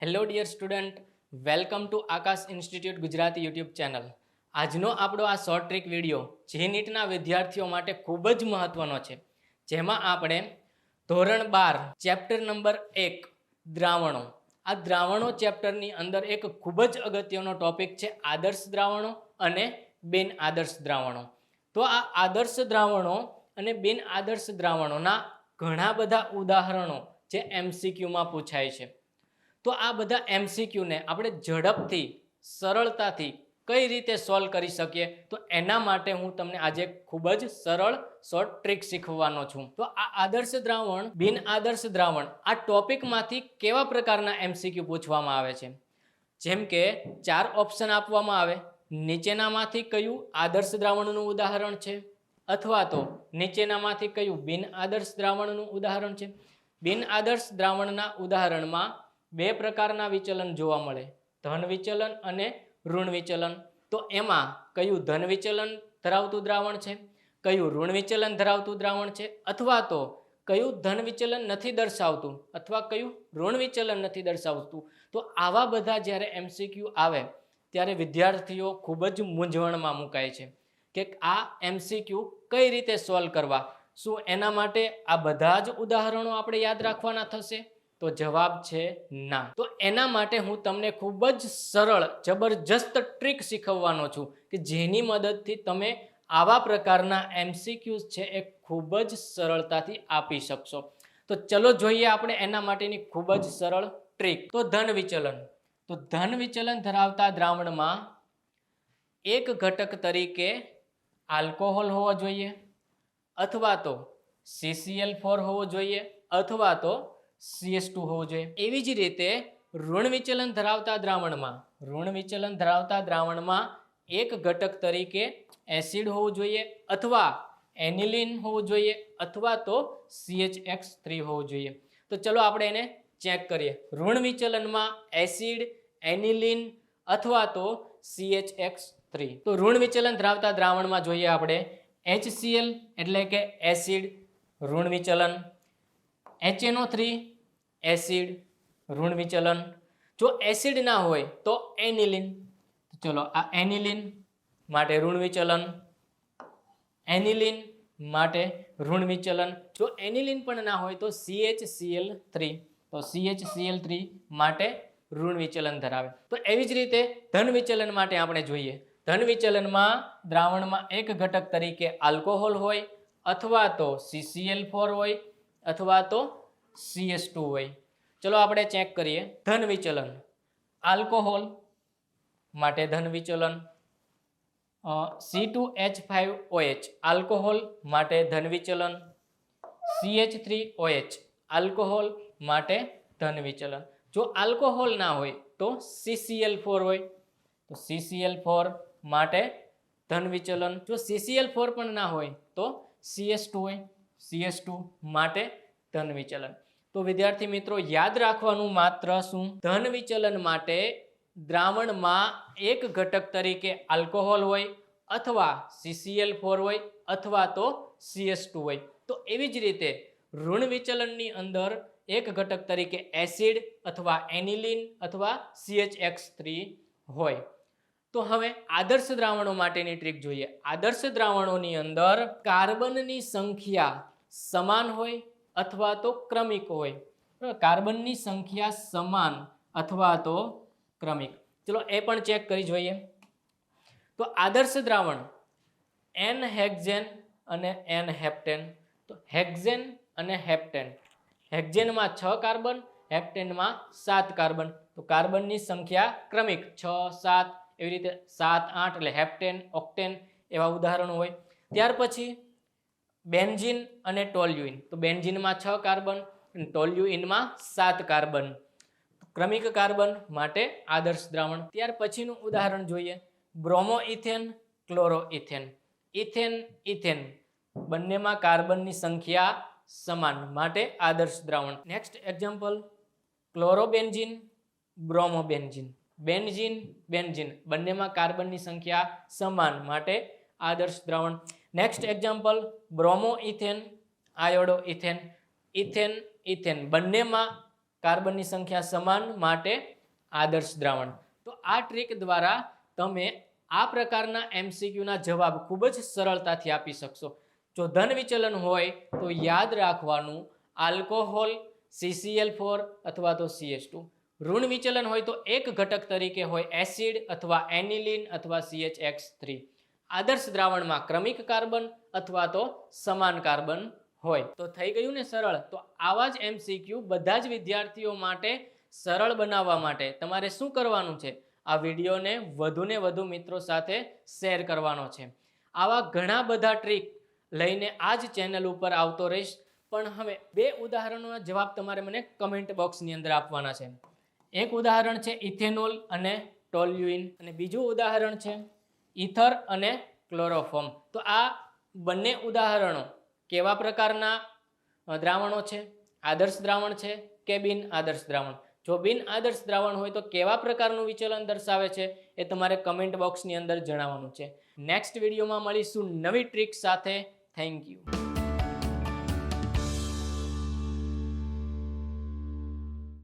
Hello dear student, welcome to Aakash institute Gujarati YouTube channel. આજનો આપણો આ શોર્ટ ટ્રીક વિડીયો જે નીટના વિદ્યાર્થીઓ માટે ખૂબ જ મહત્વનો છે, જેમાં આપણે ધોરણ 12 ચેપ્ટર નંબર 1 દ્રાવણો, આ દ્રાવણો ચેપ્ટરની અંદર એક ખૂબ જ અગત્યનો ટોપિક છે આદર્શ દ્રાવણો અને બિન આદર્શ દ્રાવણો. તો આ આદર્શ દ્રાવણો અને બિન આદર્શ દ્રાવણોના ઘણા બધા ઉદાહરણો જે MCQમાં પૂછાય છે. તો આ બધા MCQને આપણે ઝડપથી સરળતાથી કઈ રીતે સોલ્વ કરી શકીએ, તો એના માટે હું તમને આજે ખૂબ જ સરળ શોર્ટ ટ્રીક શીખવવાનો છું. તો આ આદર્શ દ્રાવણ, બિન આદર્શ દ્રાવણ, આ ટોપિકમાંથી કેવા પ્રકારના MCQ પૂછવામાં આવે છે, જેમ કે 4 ઓપ્શન આપવામાં આવે, નીચેનામાંથી કયું આદર્શ દ્રાવણનું ઉદાહરણ છે, અથવા તો નીચેનામાંથી કયું બિન આદર્શ દ્રાવણનું ઉદાહરણ છે. બિન આદર્શ દ્રાવણના ઉદાહરણમાં 2 પ્રકારના વિચલન જોવા મળે, ધન વિચલન અને ઋણ વિચલન. તો એમાં કયું ધન વિચલન ધરાવતું દ્રાવણ છે, કયું ઋણ વિચલન ધરાવતું દ્રાવણ છે, અથવા તો કયું ધન વિચલન નથી દર્શાવતું અથવા કયું ઋણ વિચલન નથી દર્શાવતું. તો આવા બધા જ્યારે MCQ આવે ત્યારે વિદ્યાર્થીઓ ખૂબ જ મૂંઝવણમાં મુકાય છે કે આ MCQ કઈ રીતે સોલ્વ કરવા. શું એના માટે આ બધા જ ઉદાહરણો આપણે યાદ રાખવાના થશે? તો જવાબ છે ના. તો એના માટે હું તમને ખૂબ જ સરળ જબરજસ્ત ટ્રીક શીખવવાનો છું કે જેની મદદથી તમે આવા પ્રકારના MCQs છે એ ખૂબ જ સરળતાથી આપી શકશો. તો ચલો જોઈએ આપણે એના માટેની ખૂબ જ સરળ ટ્રીક. તો ધન વિચલન. તો ધન વિચલન ધરાવતા દ્રાવણમાં એક ઘટક તરીકે આલ્કોહોલ હોવો જોઈએ, અથવા તો CCl4 હોવો જોઈએ, અથવા તો CS2 હોવું જોઈએ. એવી જ રીતે ઋણ વિચલન ધરાવતા દ્રાવણમાં એક ઘટક તરીકે એસિડ હોવું જોઈએ, અથવા એનિલિન હોવું જોઈએ, અથવા તો CHX3 હોવું જોઈએ. તો ચલો આપણે એને ચેક કરીએ. ઋણ વિચલનમાં એસિડ, એનિલિન અથવા તો CHX3. તો ઋણ વિચલન ધરાવતા દ્રાવણમાં જોઈએ આપણે HCl એટલે કે એસિડ, ઋણ વિચલન, HNO3 એસિડ, ઋણ વિચલન. જો એસિડ ના હોય તો એનિલિન. ચલો આ એનિલિન માટે ઋણ વિચલન, એનિલિન માટે ઋણ વિચલન. જો એનિલિન પણ ના હોય તો CHCl3, તો CHCl3 માટે ઋણ વિચલન ધરાવે. તો એવી જ રીતે ધન વિચલન માટે આપણે જોઈએ. ધન વિચલનમાં દ્રાવણમાં એક ઘટક તરીકે આલ્કોહોલ હોય, અથવા તો CCl4 હોય, અથવા તો CS2 હોય. ચલો આપણે ચેક કરીએ. ધન વિચલન, આલ્કોહોલ માટે ધન વિચલન, C2H5OH આલ્કોહોલ માટે ધન વિચલન, CH3OH આલ્કોહોલ માટે ધન વિચલન. જો આલ્કોહોલ ના હોય તો CCl4 હોય, તો CCl4 માટે ધન વિચલન. જો CCl4 પણ ના હોય તો CS2 હોય, CS2 માટે ધન વિચલન. તો વિદ્યાર્થી મિત્રો યાદ રાખવાનું માત્ર શું, ધન વિચલન માટે દ્રાવણમાં એક ઘટક તરીકે આલ્કોહોલ હોય, અથવા CCl4 હોય, અથવા તો CS2 હોય. તો એવી જ રીતે ઋણ વિચલનની અંદર એક ઘટક તરીકે એસિડ અથવા એનિલિન અથવા CHX3 હોય. તો હવે આદર્શ દ્રાવણો માટેની ટ્રીક જોઈએ. આદર્શ દ્રાવણોની અંદર કાર્બનની સંખ્યા સમાન હોય અથવા તો ક્રમિક હોય. કાર્બનની સંખ્યા સમાન અથવા તો ક્રમિક. ચલો એ પણ ચેક કરી જોઈએ. તો આદર્શ દ્રાવણ N-હેક્ઝેન અને N-હેપ્ટેન. તો હેક્ઝેન અને હેપ્ટેન, હેક્ઝેનમાં 6 કાર્બન, હેપ્ટેનમાં 7 કાર્બન. તો કાર્બનની સંખ્યા ક્રમિક 6, 7 એવી રીતે 7, 8 એટલે હેપ્ટેન, ઓક્ટેન એવા ઉદાહરણો હોય. ત્યાર પછી બેન્ઝીન અને ટોલ્યુઇન. તો બેન્ઝીનમાં 6 કાર્બન, ટોલ્યુઇનમાં 7 કાર્બન, ક્રમિક કાર્બન માટે આદર્શ દ્રાવણ. ત્યાર પછીનું ઉદાહરણ જોઈએ. Bromo ethane, chloro ethane. Ethane, ethane બંનેમાં કાર્બનની સંખ્યા સમાન માટે આદર્શ દ્રાવણ. Next example chlorobenzene, bromobenzene. Benzene, benzene બંનેમાં કાર્બનની સંખ્યા સમાન માટે આદર્શ દ્રાવણ. Next example bromo ethane, iodo ethane. Ethane, ethane બંનેમાં કાર્બનની સંખ્યા સમાન માટે આદર્શ દ્રાવણ. તો આ ટ્રીક દ્વારા તમે આ પ્રકારના MCQના જવાબ ખૂબ જ સરળતાથી આપી શકશો. જો ધન વિચલન હોય તો યાદ રાખવાનું આલ્કોહોલ, CCl4 અથવા તો CH2. ઋણ વિચલન હોય તો એક ઘટક તરીકે હોય એસિડ અથવા એનિલિન અથવા CHX3. આદર્શ દ્રાવણમાં ક્રમિક કાર્બન અથવા તો સમાન કાર્બન હોય. તો થઈ ગયું ને સરળ. તો આવા જ MCQ બધા જ વિદ્યાર્થીઓ માટે સરળ બનાવવા માટે તમારે શું કરવાનું છે? આ વિડીયોને વધુને વધુ મિત્રો સાથે શેર કરવાનો છે. આવા ઘણા બધા ટ્રીક લઈને આ જ ચેનલ ઉપર આવતો રહીશ. પણ હવે 2 ઉદાહરણોના જવાબ તમારે મને કમેન્ટ બોક્સની અંદર આપવાના છે. એક ઉદાહરણ છે ઇથેનોલ અને ટોલ્યુઇન અને બીજું ઉદાહરણ છે ઇથર અને ક્લોરોફોર્મ. તો આ બંને ઉદાહરણો કેવા પ્રકારના દ્રાવણો છે? આદર્શ દ્રાવણ છે કે બિન આદર્શ દ્રાવણ? જો બિન આદર્શ દ્રાવણ હોય તો કેવા પ્રકારનું વિચલન દર્શાવે છે એ તમારે કમેન્ટ બોક્સની અંદર જણાવવાનું છે. નેક્સ્ટ વિડીયોમાં મળીશું નવી ટ્રીક સાથે. Thank you.